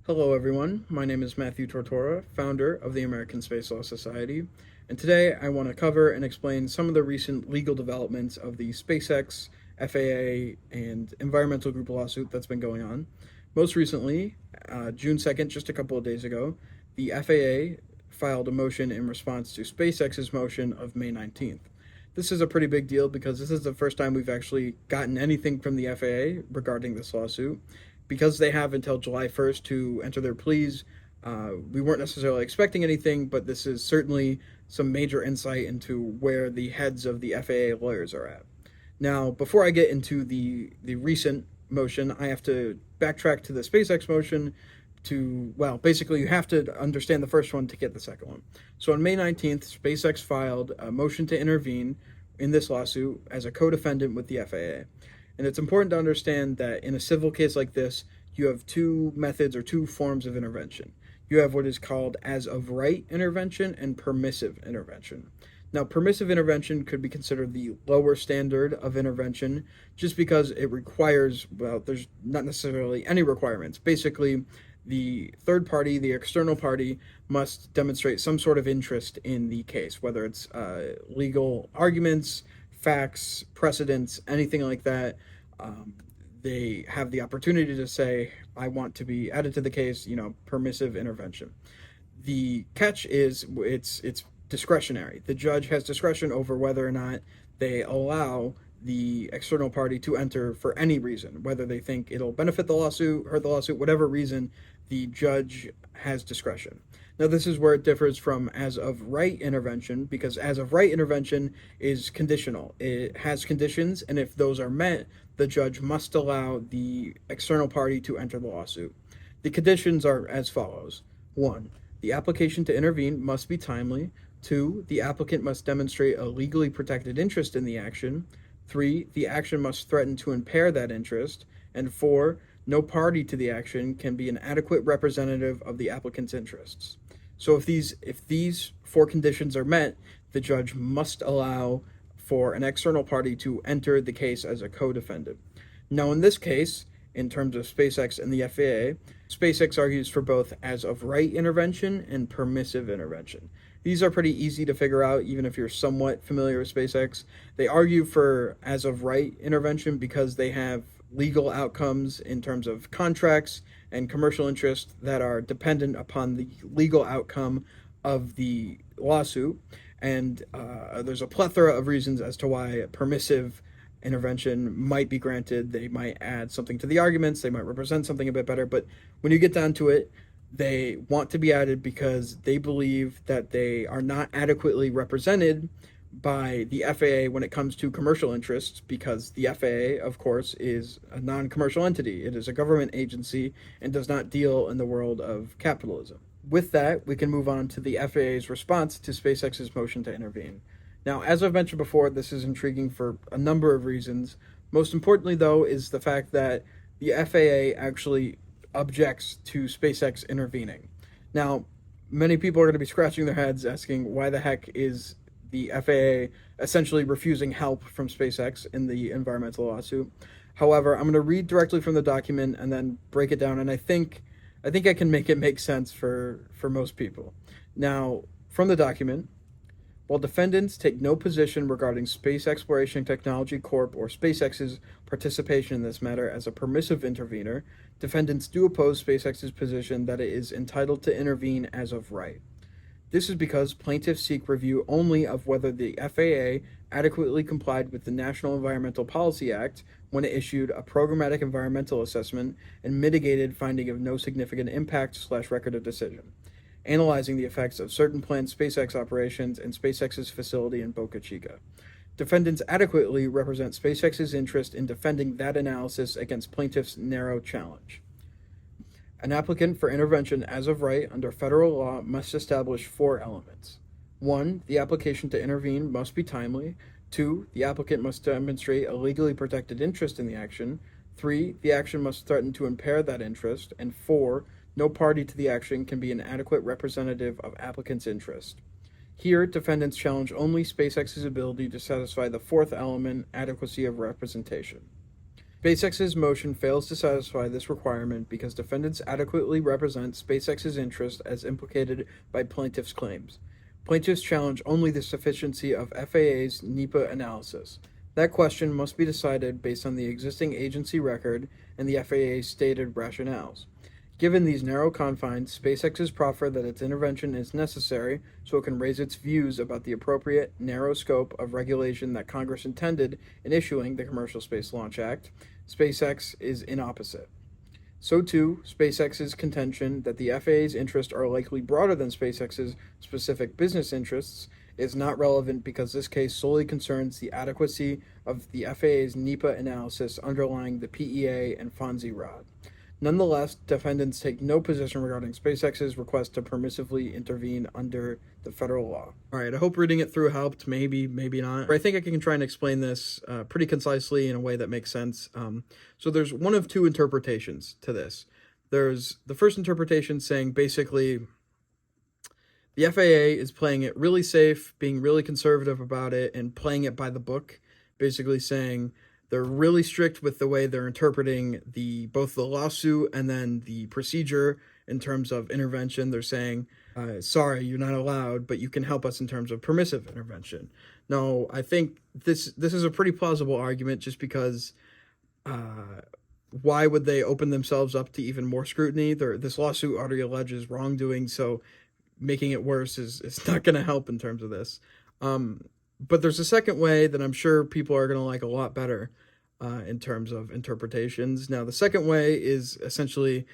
Hello everyone, my name is Matthew Tortora, founder of the American Space Law Society, and today I want to cover and explain some of the recent legal developments of the SpaceX, FAA, and environmental group lawsuit that's been going on. Most recently, June 2nd, just a couple of days ago, the FAA filed a motion in response to SpaceX's motion of May 19th. This is a pretty big deal because this is the first time we've actually gotten anything from the FAA regarding this lawsuit. Because they have until July 1st to enter their pleas, we weren't necessarily expecting anything, but this is certainly some major insight into where the heads of the FAA lawyers are at. Now, before I get into the recent motion, I have to backtrack to the SpaceX motion basically you have to understand the first one to get the second one. So on May 19th, SpaceX filed a motion to intervene in this lawsuit as a co-defendant with the FAA. And it's important to understand that in a civil case like this, you have two methods or two forms of intervention. You have what is called as of right intervention and permissive intervention. Now, permissive intervention could be considered the lower standard of intervention just because it requires, there's not necessarily any requirements. Basically, the third party, the external party, must demonstrate some sort of interest in the case, whether it's legal arguments, facts, precedents, anything like that. They have the opportunity to say, I want to be added to the case, permissive intervention. The catch is it's discretionary. The judge has discretion over whether or not they allow the external party to enter for any reason, whether they think it'll benefit the lawsuit, hurt the lawsuit, whatever reason, the judge has discretion. Now, this is where it differs from as of right intervention, because as of right intervention is conditional. It has conditions, and if those are met, the judge must allow the external party to enter the lawsuit. The conditions are as follows. 1. The application to intervene must be timely. 2. The applicant must demonstrate a legally protected interest in the action. 3. The action must threaten to impair that interest. And 4. No party to the action can be an adequate representative of the applicant's interests. So if these four conditions are met, the judge must allow for an external party to enter the case as a co-defendant. Now, in this case, in terms of SpaceX and the FAA, SpaceX argues for both as of right intervention and permissive intervention. These are pretty easy to figure out, even if you're somewhat familiar with SpaceX. They argue for as of right intervention because they have legal outcomes in terms of contracts and commercial interests that are dependent upon the legal outcome of the lawsuit. And there's a plethora of reasons as to why permissive intervention might be granted. They might add something to the arguments, they might represent something a bit better, but when you get down to it, they want to be added because they believe that they are not adequately represented by the FAA when it comes to commercial interests, because the FAA, of course, is a non-commercial entity. It is a government agency and does not deal in the world of capitalism. With that, we can move on to the FAA's response to SpaceX's motion to intervene. Now, as I've mentioned before, this is intriguing for a number of reasons. Most importantly, though, is the fact that the FAA actually objects to SpaceX intervening. Now, many people are going to be scratching their heads asking why the heck is the FAA essentially refusing help from SpaceX in the environmental lawsuit. However, I'm going to read directly from the document and then break it down, and I think I can make it make sense for most people. Now, from the document, while defendants take no position regarding Space Exploration Technology Corp. Or SpaceX's participation in this matter as a permissive intervener, defendants do oppose SpaceX's position that it is entitled to intervene as of right. This is because plaintiffs seek review only of whether the FAA adequately complied with the National Environmental Policy Act when it issued a programmatic environmental assessment and mitigated finding of no significant impact/record of decision, analyzing the effects of certain planned SpaceX operations and SpaceX's facility in Boca Chica. Defendants adequately represent SpaceX's interest in defending that analysis against plaintiffs' narrow challenge. An applicant for intervention as of right under federal law must establish 4 elements. 1. The application to intervene must be timely. 2. The applicant must demonstrate a legally protected interest in the action. 3. The action must threaten to impair that interest. And 4. No party to the action can be an adequate representative of applicant's interest. Here, defendants challenge only SpaceX's ability to satisfy the 4th element, adequacy of representation. SpaceX's motion fails to satisfy this requirement because defendants adequately represent SpaceX's interest as implicated by plaintiffs' claims. Plaintiffs challenge only the sufficiency of FAA's NEPA analysis. That question must be decided based on the existing agency record and the FAA's stated rationales. Given these narrow confines, SpaceX's proffer that its intervention is necessary so it can raise its views about the appropriate, narrow scope of regulation that Congress intended in issuing the Commercial Space Launch Act, SpaceX is inopposite. So too, SpaceX's contention that the FAA's interests are likely broader than SpaceX's specific business interests is not relevant because this case solely concerns the adequacy of the FAA's NEPA analysis underlying the PEA and FONSI ROD. Nonetheless, defendants take no position regarding SpaceX's request to permissively intervene under the federal law. All right, I hope reading it through helped. Maybe not. But I think I can try and explain this pretty concisely in a way that makes sense. So there's one of two interpretations to this. There's the first interpretation saying basically the FAA is playing it really safe, being really conservative about it, and playing it by the book, basically saying they're really strict with the way they're interpreting both the lawsuit and then the procedure in terms of intervention. They're saying, sorry, you're not allowed, but you can help us in terms of permissive intervention. No, I think this is a pretty plausible argument just because why would they open themselves up to even more scrutiny? This lawsuit already alleges wrongdoing, so making it worse is not going to help in terms of this. But there's a second way that I'm sure people are going to like a lot better in terms of interpretations. Now, the second way is essentially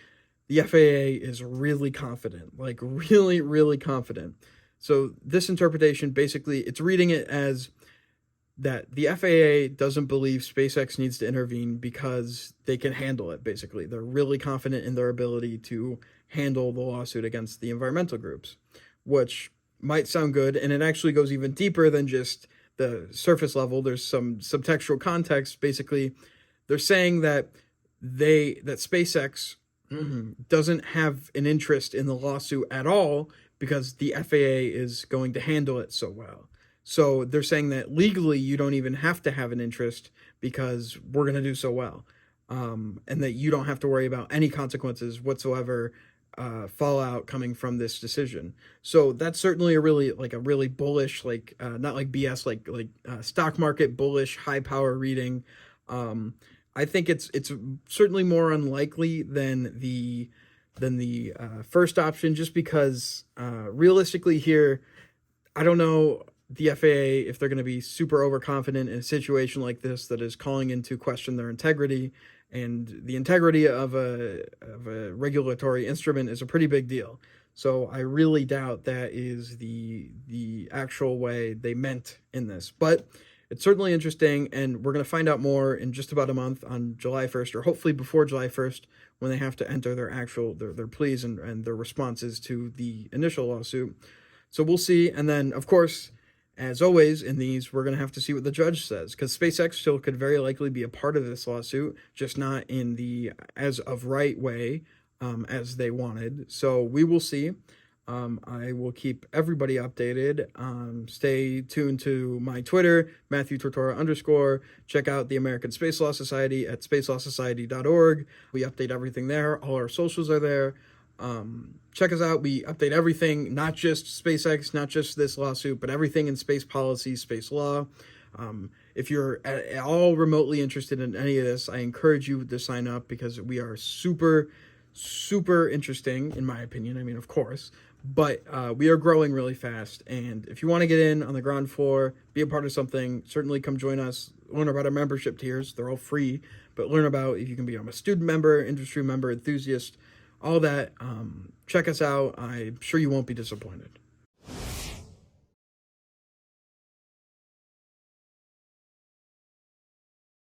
the FAA is really confident, like really, really confident. So this interpretation, basically, it's reading it as that the FAA doesn't believe SpaceX needs to intervene because they can handle it, basically. They're really confident in their ability to handle the lawsuit against the environmental groups, which might sound good, and it actually goes even deeper than just the surface level. There's some subtextual context. Basically, they're saying that SpaceX doesn't have an interest in the lawsuit at all because the FAA is going to handle it so well. So they're saying that legally you don't even have to have an interest because we're going to do so well, and that you don't have to worry about any consequences whatsoever fallout coming from this decision. So that's certainly a really bullish, not like BS, like stock market bullish, high power reading. I think it's certainly more unlikely than the first option, just because realistically here, I don't know the FAA if they're going to be super overconfident in a situation like this that is calling into question their integrity. And the integrity of a regulatory instrument is a pretty big deal. So I really doubt that is the actual way they meant in this. But it's certainly interesting, and we're going to find out more in just about a month on July 1st, or hopefully before July 1st, when they have to enter their pleas and their responses to the initial lawsuit. So we'll see. And then, of course, as always in these, we're going to have to see what the judge says, because SpaceX still could very likely be a part of this lawsuit, just not in the as of right way as they wanted. So we will see. I will keep everybody updated. Stay tuned to my Twitter, @MatthewTortora_. Check out the American Space Law Society at spacelawsociety.org. We update everything there. All our socials are there. Check us out. We update everything, not just SpaceX, not just this lawsuit, but everything in space policy, space law. If you're at all remotely interested in any of this, I encourage you to sign up because we are super, super interesting, in my opinion. I mean, of course, but we are growing really fast. And if you want to get in on the ground floor, be a part of something, certainly come join us. Learn about our membership tiers. They're all free, but learn about if you can become a student member, industry member, enthusiast, all that. Check us out. I'm sure you won't be disappointed.